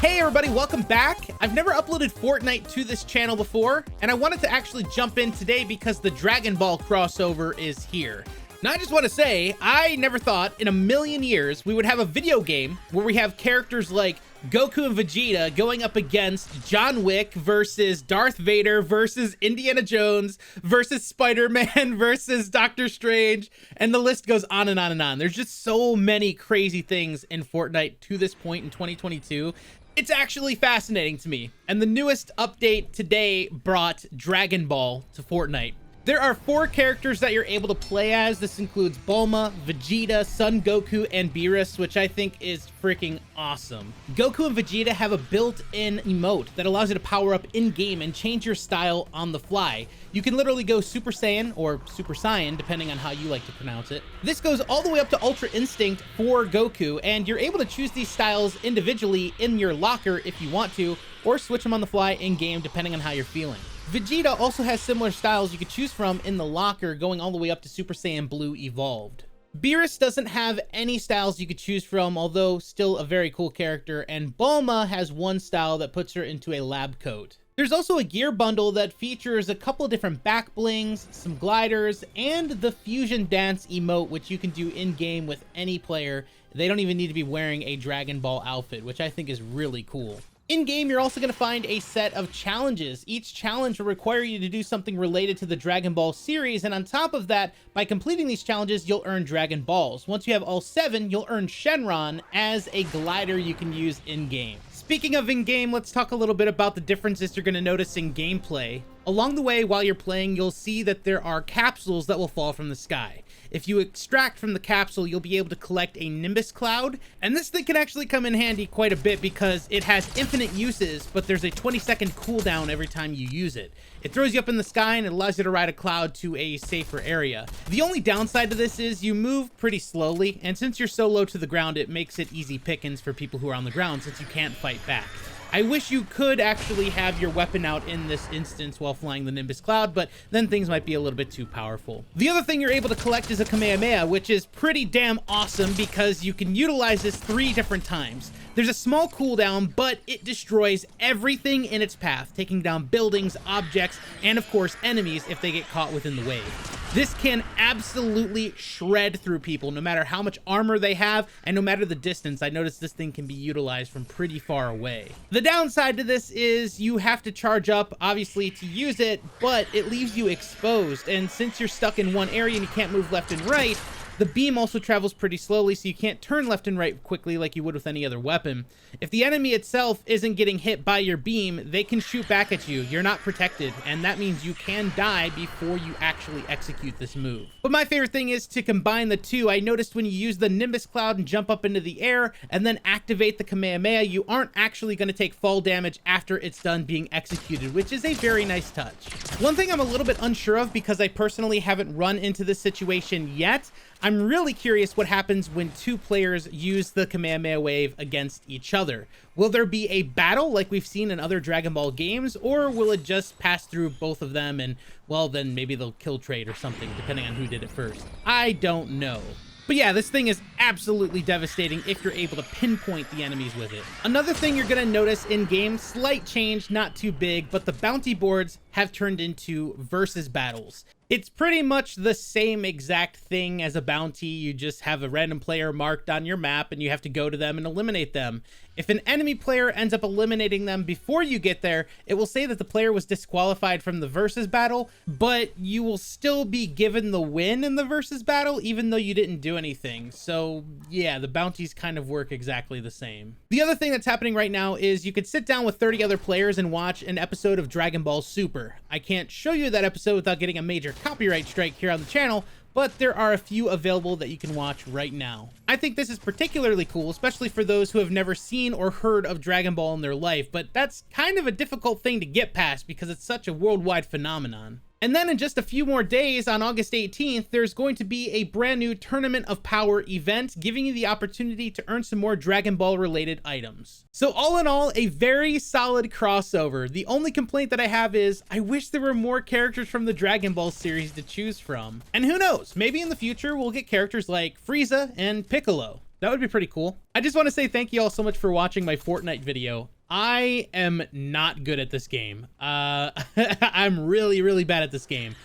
Hey everybody, welcome back. I've never uploaded Fortnite to this channel before, and I wanted to actually jump in today because the Dragon Ball crossover is here. Now I just want to say, I never thought in a million years we would have a video game where we have characters like Goku and Vegeta going up against John Wick versus Darth Vader versus Indiana Jones versus Spider-Man versus Doctor Strange, and the list goes on and on and on. There's just so many crazy things in Fortnite to this point in 2022. It's actually fascinating to me, and the newest update today brought Dragon Ball to Fortnite. There are 4 characters that you're able to play as. This includes Bulma, Vegeta, Son Goku, and Beerus, which I think is freaking awesome. Goku and Vegeta have a built-in emote that allows you to power up in-game and change your style on the fly. You can literally go Super Saiyan or Super Saiyan, depending on how you like to pronounce it. This goes all the way up to Ultra Instinct for Goku, and you're able to choose these styles individually in your locker if you want to, or switch them on the fly in-game depending on how you're feeling. Vegeta also has similar styles you could choose from in the locker, going all the way up to Super Saiyan Blue Evolved. Beerus doesn't have any styles you could choose from, although still a very cool character, and Bulma has one style that puts her into a lab coat. There's also a gear bundle that features a couple different back blings, some gliders, and the fusion dance emote, which you can do in-game with any player. They don't even need to be wearing a Dragon Ball outfit, which I think is really cool. In-game, you're also going to find a set of challenges. Each challenge will require you to do something related to the Dragon Ball series, and on top of that, by completing these challenges, you'll earn Dragon Balls. Once you have all 7, you'll earn Shenron as a glider you can use in-game. Speaking of in-game, let's talk a little bit about the differences you're going to notice in gameplay. Along the way, while you're playing, you'll see that there are capsules that will fall from the sky. If you extract from the capsule, you'll be able to collect a Nimbus cloud, and this thing can actually come in handy quite a bit because it has infinite uses, but there's a 20-second cooldown every time you use it. It throws you up in the sky and it allows you to ride a cloud to a safer area. The only downside to this is you move pretty slowly, and since you're so low to the ground, it makes it easy pickings for people who are on the ground since you can't fight back. I wish you could actually have your weapon out in this instance while flying the Nimbus cloud, but then things might be a little bit too powerful. The other thing you're able to collect is a Kamehameha, which is pretty damn awesome because you can utilize this 3 different times. There's a small cooldown, but it destroys everything in its path, taking down buildings, objects, and of course enemies if they get caught within the wave. This can absolutely shred through people, no matter how much armor they have, and no matter the distance. I noticed this thing can be utilized from pretty far away. The downside to this is you have to charge up, obviously, to use it, but it leaves you exposed, and since you're stuck in one area and you can't move left and right, the beam also travels pretty slowly, so you can't turn left and right quickly like you would with any other weapon. If the enemy itself isn't getting hit by your beam, they can shoot back at you. You're not protected, and that means you can die before you actually execute this move. But my favorite thing is to combine the two. I noticed when you use the Nimbus cloud and jump up into the air and then activate the Kamehameha, you aren't actually going to take fall damage after it's done being executed, which is a very nice touch. One thing I'm a little bit unsure of because I personally haven't run into this situation yet, I'm really curious what happens when 2 players use the Kamehameha wave against each other. Will there be a battle like we've seen in other Dragon Ball games, or will it just pass through both of them and, well, then maybe they'll kill trade or something, depending on who did it first? I don't know. But yeah, this thing is absolutely devastating if you're able to pinpoint the enemies with it. Another thing you're going to notice in-game, slight change, not too big, but the bounty boards have turned into versus battles. It's pretty much the same exact thing as a bounty. You just have a random player marked on your map and you have to go to them and eliminate them. If an enemy player ends up eliminating them before you get there, it will say that the player was disqualified from the versus battle, but you will still be given the win in the versus battle even though you didn't do anything. So yeah, the bounties kind of work exactly the same. The other thing that's happening right now is you could sit down with 30 other players and watch an episode of Dragon Ball Super. I can't show you that episode without getting a major copyright strike here on the channel, but there are a few available that you can watch right now. I think this is particularly cool, especially for those who have never seen or heard of Dragon Ball in their life, but that's kind of a difficult thing to get past because it's such a worldwide phenomenon. And then in just a few more days, on August 18th, there's going to be a brand new Tournament of Power event, giving you the opportunity to earn some more Dragon Ball related items. So all in all, a very solid crossover. The only complaint that I have is, I wish there were more characters from the Dragon Ball series to choose from. And who knows, maybe in the future we'll get characters like Frieza and Piccolo. That would be pretty cool. I just want to say thank you all so much for watching my Fortnite video. I am not good at this game. I'm really, really bad at this game,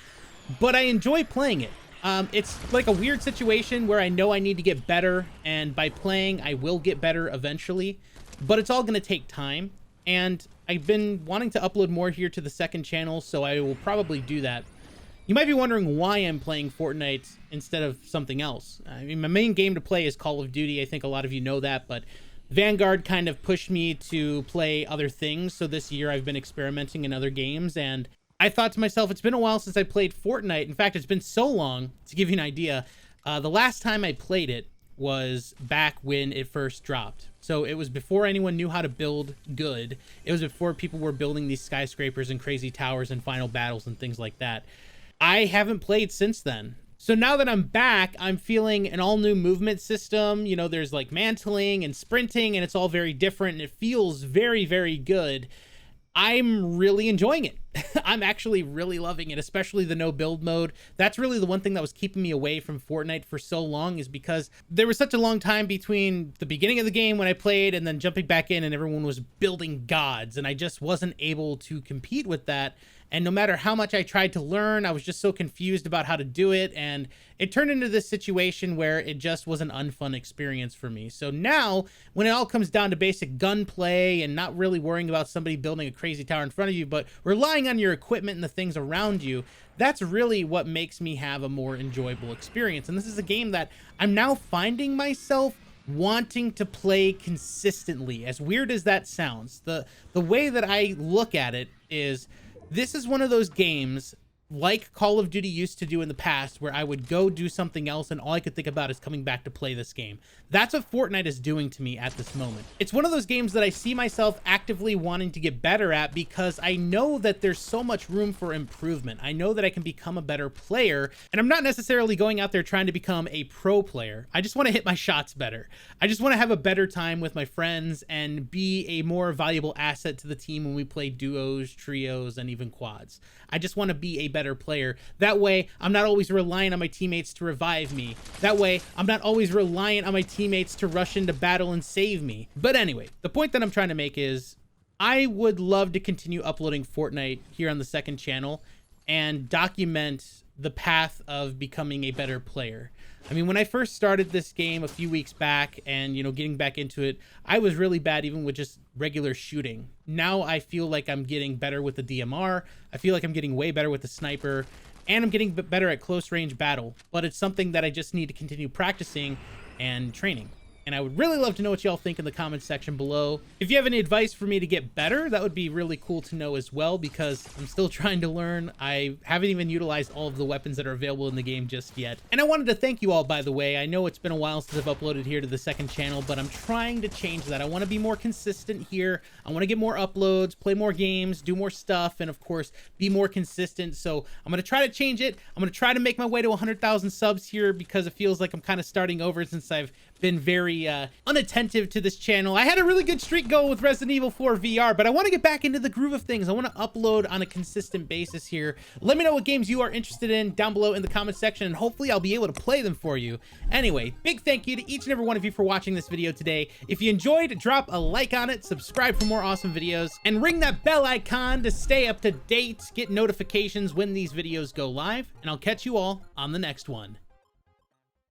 but I enjoy playing it. It's like a weird situation where I know I need to get better, and by playing, I will get better eventually, but it's all going to take time, and I've been wanting to upload more here to the second channel, so I will probably do that. You might be wondering why I'm playing Fortnite instead of something else. I mean, my main game to play is Call of Duty. I think a lot of you know that, but Vanguard kind of pushed me to play other things, so this year I've been experimenting in other games, and I thought to myself, it's been a while since I played Fortnite. In fact, it's been so long, to give you an idea, the last time I played it was back when it first dropped. So it was before anyone knew how to build good. It was before people were building these skyscrapers and crazy towers and final battles and things like that. I haven't played since then. So now that I'm back, I'm feeling an all new movement system. You know, there's like mantling and sprinting, and it's all very different, and it feels very, very good. I'm really enjoying it. I'm actually really loving it, especially the no build mode. That's really the one thing that was keeping me away from Fortnite for so long, is because there was such a long time between the beginning of the game when I played and then jumping back in and everyone was building gods, and I just wasn't able to compete with that. And no matter how much I tried to learn, I was just so confused about how to do it. And it turned into this situation where it just was an unfun experience for me. So now, when it all comes down to basic gunplay and not really worrying about somebody building a crazy tower in front of you, but relying on your equipment and the things around you, that's really what makes me have a more enjoyable experience. And this is a game that I'm now finding myself wanting to play consistently. As weird as that sounds, the way that I look at it is, this is one of those games like Call of Duty used to do in the past, where I would go do something else and all I could think about is coming back to play this game. That's what Fortnite is doing to me at this moment. It's one of those games that I see myself actively wanting to get better at, because I know that there's so much room for improvement. I know that I can become a better player, and I'm not necessarily going out there trying to become a pro player. I just want to hit my shots better. I just want to have a better time with my friends and be a more valuable asset to the team when we play duos, trios, and even quads. I just want to be a better player. That way, I'm not always relying on my teammates to revive me. That way, I'm not always reliant on my teammates to rush into battle and save me. But anyway, the point that I'm trying to make is, I would love to continue uploading Fortnite here on the second channel and document the path of becoming a better player. I mean, when I first started this game a few weeks back and, you know, getting back into it, I was really bad even with just regular shooting. Now I feel like I'm getting better with the DMR. I feel like I'm getting way better with the sniper, and I'm getting better at close range battle. But it's something that I just need to continue practicing and training. And I would really love to know what y'all think in the comments section below. If you have any advice for me to get better, that would be really cool to know as well, because I'm still trying to learn. I haven't even utilized all of the weapons that are available in the game just yet. And I wanted to thank you all, by the way. I know it's been a while since I've uploaded here to the second channel, but I'm trying to change that. I want to be more consistent here. I want to get more uploads, play more games, do more stuff, and of course, be more consistent. So I'm going to try to change it. I'm going to try to make my way to 100,000 subs here, because it feels like I'm kind of starting over since I've been very unattentive to this channel. I had a really good streak going with Resident Evil 4 VR, but I want to get back into the groove of things. I want to upload on a consistent basis here. Let me know what games you are interested in down below in the comment section, and hopefully I'll be able to play them for you. Anyway, big thank you to each and every one of you for watching this video today. If you enjoyed, drop a like on it, subscribe for more awesome videos, and ring that bell icon to stay up to date, get notifications when these videos go live, and I'll catch you all on the next one.